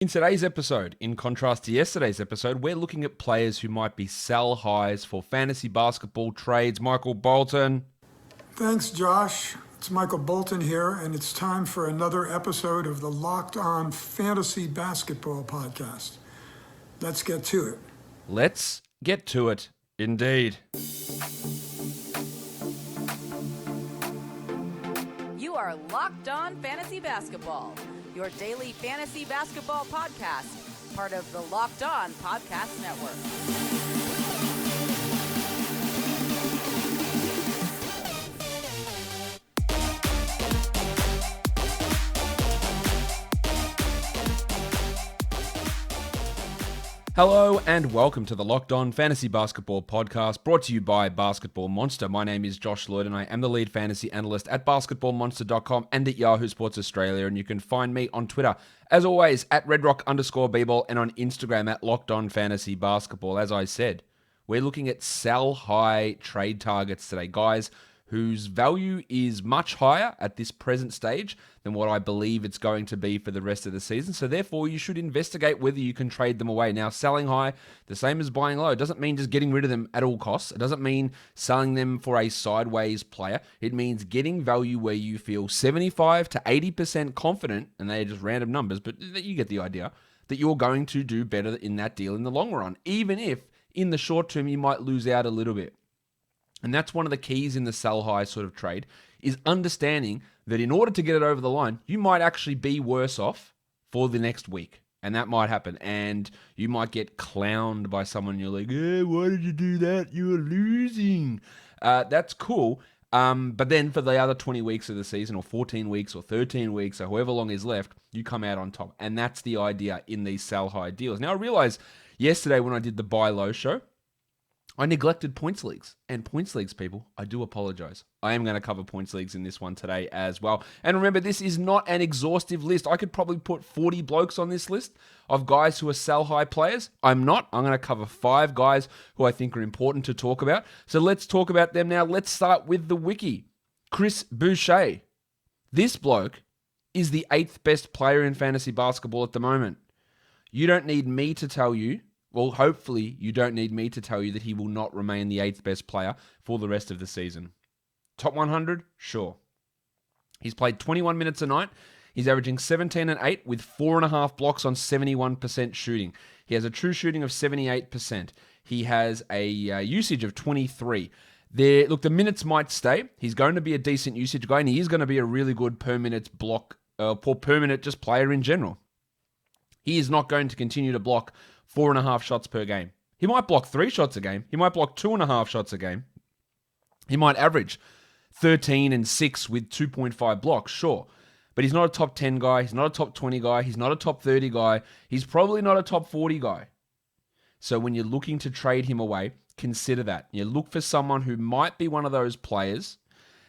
In today's episode, in contrast to yesterday's episode, we're looking at players who might be sell highs for fantasy basketball trades. Michael Bolton. Thanks, Josh. It's Michael Bolton here, and it's time for another episode of the Locked On Fantasy Basketball Podcast. Let's get to it. Let's get to it, indeed. You are Locked On Fantasy Basketball, your daily fantasy basketball podcast, part of the Locked On Podcast Network. Hello and welcome to the Locked On Fantasy Basketball Podcast, brought to you by Basketball Monster. My name is Josh Lloyd and I am the lead fantasy analyst at basketballmonster.com and at Yahoo Sports Australia. And you can find me on Twitter, as always, at redrock_bball and on Instagram at Locked On Fantasy Basketball. As I said, we're looking at sell high trade targets today, guys, whose value is much higher at this present stage than what I believe it's going to be for the rest of the season. So therefore, you should investigate whether you can trade them away. Now, selling high, the same as buying low, doesn't mean just getting rid of them at all costs. It doesn't mean selling them for a sideways player. It means getting value where you feel 75 to 80% confident, and they're just random numbers, but you get the idea, that you're going to do better in that deal in the long run, even if in the short term you might lose out a little bit. And that's one of the keys in the sell high sort of trade, is understanding that in order to get it over the line, you might actually be worse off for the next week. And that might happen. And you might get clowned by someone. You're like, why did you do that? You're losing. That's cool. But then for the other 20 weeks of the season, or 14 weeks, or 13 weeks, or however long is left, you come out on top. And that's the idea in these sell high deals. Now, I realized yesterday when I did the buy low show, I neglected points leagues. And points leagues, people, I do apologize. I am going to cover points leagues in this one today as well. And remember, this is not an exhaustive list. I could probably put 40 blokes on this list of guys who are sell high players. I'm not. I'm going to cover 5 guys who I think are important to talk about. So let's talk about them now. Let's start with the wiki. Chris Boucher. This bloke is the 8th best player in fantasy basketball at the moment. You don't need me to tell you. Well, hopefully you don't need me to tell you that he will not remain the 8th best player for the rest of the season. Top 100? Sure. He's played 21 minutes a night. He's averaging 17 and 8 with 4.5 blocks on 71% shooting. He has a true shooting of 78%. He has a usage of 23. Look, the minutes might stay. He's going to be a decent usage guy, and he is going to be a really good per minute just player in general. He is not going to continue to block 4.5 shots per game. He might block 3 shots a game. He might block 2.5 shots a game. He might average 13 and 6 with 2.5 blocks, sure. But he's not a top 10 guy. He's not a top 20 guy. He's not a top 30 guy. He's probably not a top 40 guy. So when you're looking to trade him away, consider that. You look for someone who might be one of those players.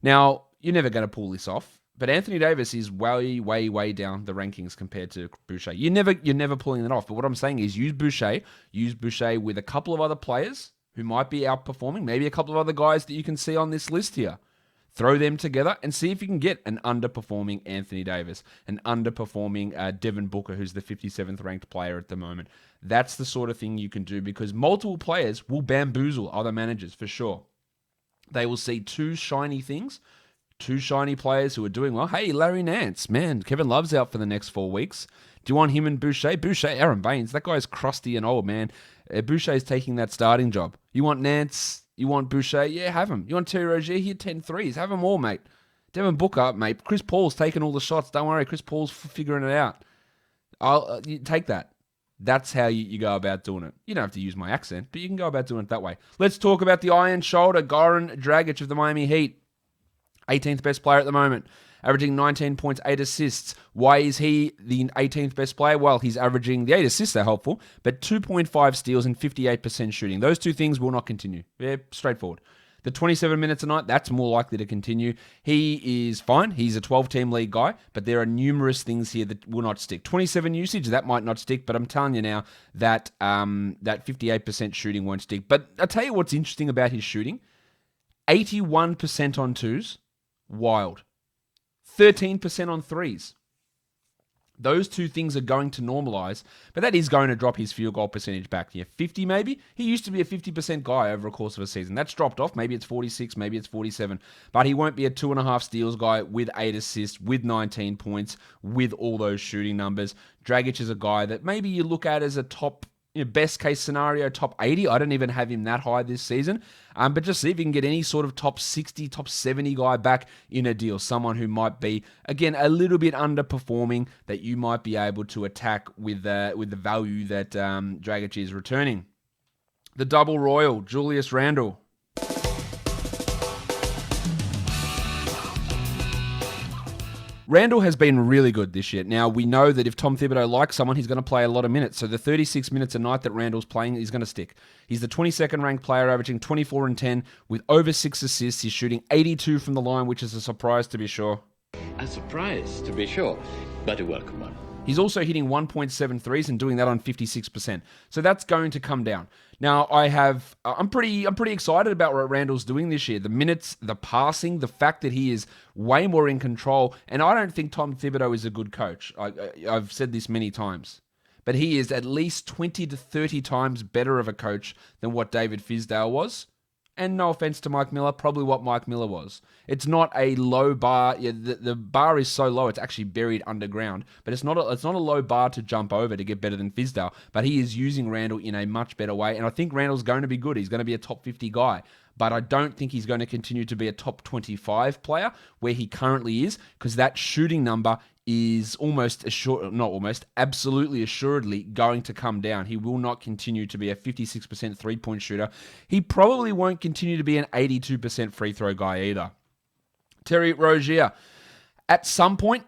Now, you're never going to pull this off. But Anthony Davis is way, way, way down the rankings compared to Boucher. You're never pulling it off. But what I'm saying is use Boucher with a couple of other players who might be outperforming, maybe a couple of other guys that you can see on this list here. Throw them together and see if you can get an underperforming Anthony Davis, an underperforming Devin Booker, who's the 57th ranked player at the moment. That's the sort of thing you can do because multiple players will bamboozle other managers for sure. They will see 2 shiny things, 2 shiny players who are doing well. Hey, Larry Nance, man, Kevin Love's out for the next 4 weeks. Do you want him and Boucher? Boucher, Aaron Baines, that guy's crusty and old, man. Boucher's taking that starting job. You want Nance? You want Boucher? Yeah, have him. You want Terry Rozier? He had 10 threes. Have them all, mate. Devin Booker, mate. Chris Paul's taking all the shots. Don't worry, Chris Paul's figuring it out. You take that. That's how you go about doing it. You don't have to use my accent, but you can go about doing it that way. Let's talk about the Iron Shoulder, Goran Dragic of the Miami Heat. 18th best player at the moment, averaging 19 points, 8 assists. Why is he the 18th best player? Well, he's averaging, the 8 assists are helpful, but 2.5 steals and 58% shooting. Those 2 things will not continue. Yeah, straightforward. The 27 minutes a night, that's more likely to continue. He is fine. He's a 12-team league guy, but there are numerous things here that will not stick. 27 usage, that might not stick, but I'm telling you now that that 58% shooting won't stick. But I'll tell you what's interesting about his shooting. 81% on 2s. Wild. 13% on 3s. Those two things are going to normalize, but that is going to drop his field goal percentage back. 50 maybe? He used to be a 50% guy over a course of a season. That's dropped off. Maybe it's 46, maybe it's 47. But he won't be a 2.5 steals guy with 8 assists, with 19 points, with all those shooting numbers. Dragic is a guy that maybe you look at as a top, best case scenario, top 80. I don't even have him that high this season. But just see if you can get any sort of top 60, top 70 guy back in a deal. Someone who might be, again, a little bit underperforming that you might be able to attack with the value that Dragic is returning. The double royal, Julius Randle. Randle has been really good this year. Now, we know that if Tom Thibodeau likes someone, he's going to play a lot of minutes. So the 36 minutes a night that Randle's playing is going to stick. He's the 22nd ranked player, averaging 24 and 10 with over 6 assists. He's shooting 82 from the line, which is a surprise to be sure. A surprise, to be sure, but a welcome one. He's also hitting 1.7 threes and doing that on 56%. So that's going to come down. Now, I'm pretty excited about what Randle's doing this year. The minutes, the passing, the fact that he is way more in control. And I don't think Tom Thibodeau is a good coach. I've said this many times. But he is at least 20 to 30 times better of a coach than what David Fizdale was. And no offense to Mike Miller, probably what Mike Miller was. It's not a low bar. Yeah, the bar is so low, it's actually buried underground. But it's not a low bar to jump over to get better than Fizdale. But he is using Randle in a much better way. And I think Randle's going to be good. He's going to be a top 50 guy. But I don't think he's going to continue to be a top 25 player where he currently is, because that shooting number is absolutely assuredly going to come down. He will not continue to be a 56% three-point shooter. He probably won't continue to be an 82% free throw guy either. Terry Rozier. At some point,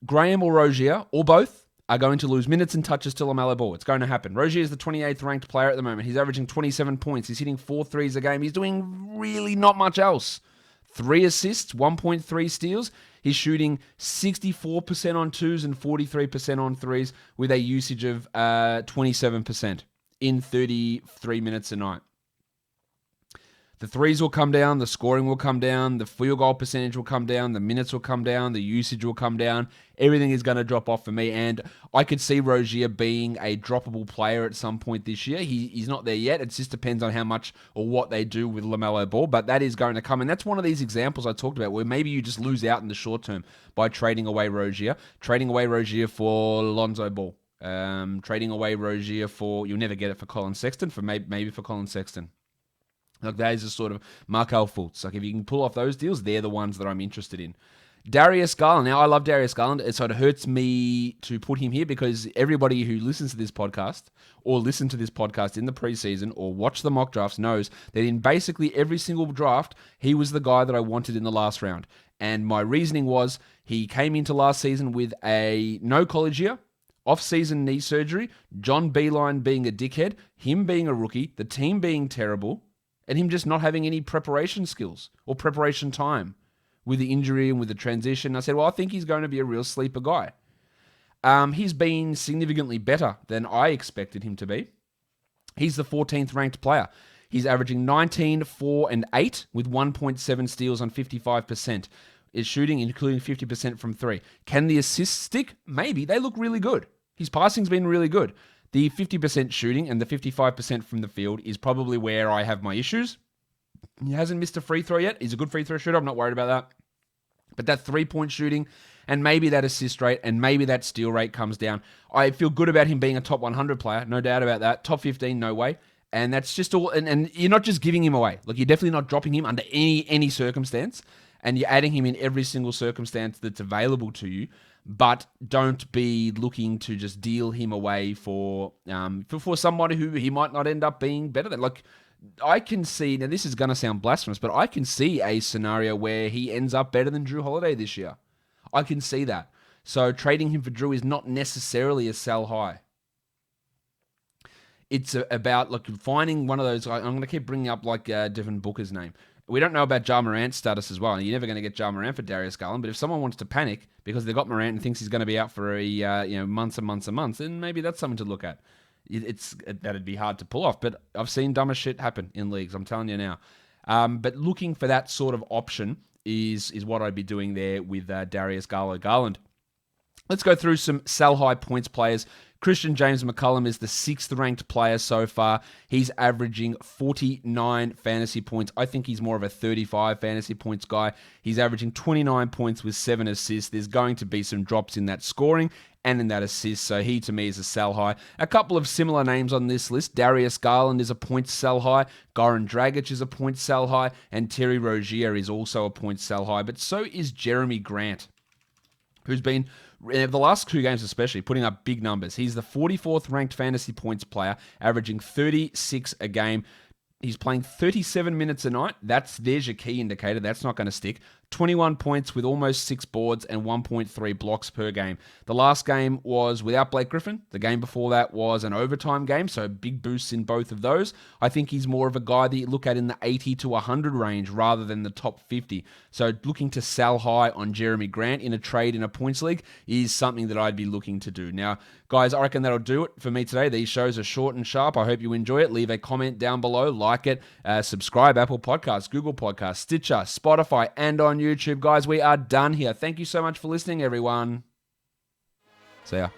Graham or Rozier, or both, are going to lose minutes and touches to LaMelo Ball. It's going to happen. Rozier is the 28th ranked player at the moment. He's averaging 27 points. He's hitting 4 threes a game. He's doing really not much else. 3 assists, 1.3 steals. He's shooting 64% on twos and 43% on threes with a usage of 27% in 33 minutes a night. The threes will come down, the scoring will come down, the field goal percentage will come down, the minutes will come down, the usage will come down. Everything is going to drop off for me, and I could see Rozier being a droppable player at some point this year. He's not there yet. It just depends on how much or what they do with LaMelo Ball, but that is going to come, and that's one of these examples I talked about where maybe you just lose out in the short term by trading away Rozier for Lonzo Ball, trading away Rozier for, you'll never get it for Colin Sexton, for maybe for Colin Sexton. Like, that is a sort of Markelle Fultz. Like, if you can pull off those deals, they're the ones that I'm interested in. Darius Garland. Now, I love Darius Garland. It sort of hurts me to put him here because everybody who listens to this podcast or listened to this podcast in the preseason or watched the mock drafts knows that in basically every single draft, he was the guy that I wanted in the last round. And my reasoning was he came into last season with a no college year, off-season knee surgery, John Beilein being a dickhead, him being a rookie, the team being terrible, and him just not having any preparation skills or preparation time with the injury and with the transition. I said, well, I think he's going to be a real sleeper guy. He's been significantly better than I expected him to be. He's the 14th ranked player. He's averaging 19, 4, and 8 with 1.7 steals on 55%. Is shooting, including 50% from 3. Can the assists stick? Maybe. They look really good. His passing's been really good. The 50% shooting and the 55% from the field is probably where I have my issues. He hasn't missed a free throw yet. He's a good free throw shooter. I'm not worried about that. But that 3-point shooting and maybe that assist rate and maybe that steal rate comes down. I feel good about him being a top 100 player. No doubt about that. Top 15, no way. And that's just all. And you're not just giving him away. Like, you're definitely not dropping him under any circumstance. And you're adding him in every single circumstance that's available to you. But don't be looking to just deal him away for somebody who he might not end up being better than. Like, I can see, now this is going to sound blasphemous, but I can see a scenario where he ends up better than Drew Holiday this year. I can see that. So trading him for Drew is not necessarily a sell high. It's about finding one of those. I'm going to keep bringing up Devin Booker's name. We don't know about Ja Morant's status as well. You're never going to get Ja Morant for Darius Garland, but if someone wants to panic because they've got Morant and thinks he's going to be out for months and months and months, then maybe that's something to look at. That'd be hard to pull off, but I've seen dumber shit happen in leagues, I'm telling you now. But looking for that sort of option is what I'd be doing there with Darius Garland. Let's go through some sell-high points players. Christian James McCullum is the 6th ranked player so far. He's averaging 49 fantasy points. I think he's more of a 35 fantasy points guy. He's averaging 29 points with 7 assists. There's going to be some drops in that scoring and in that assist, so he to me is a sell high. A couple of similar names on this list. Darius Garland is a point sell high. Goran Dragic is a point sell high. And Terry Rozier is also a point sell high. But so is Jeremy Grant, who's been, the last 2 games especially, putting up big numbers. He's the 44th ranked fantasy points player, averaging 36 a game. He's playing 37 minutes a night. There's your key indicator. That's not going to stick. 21 points with almost 6 boards and 1.3 blocks per game. The last game was without Blake Griffin. The game before that was an overtime game, so big boosts in both of those. I think he's more of a guy that you look at in the 80 to 100 range rather than the top 50. So looking to sell high on Jeremy Grant in a trade in a points league is something that I'd be looking to do. Now, guys, I reckon that'll do it for me today. These shows are short and sharp. I hope you enjoy it. Leave a comment down below, like it, subscribe, Apple Podcasts, Google Podcasts, Stitcher, Spotify, and on YouTube. Guys, we are done here. Thank you so much for listening, everyone. See ya.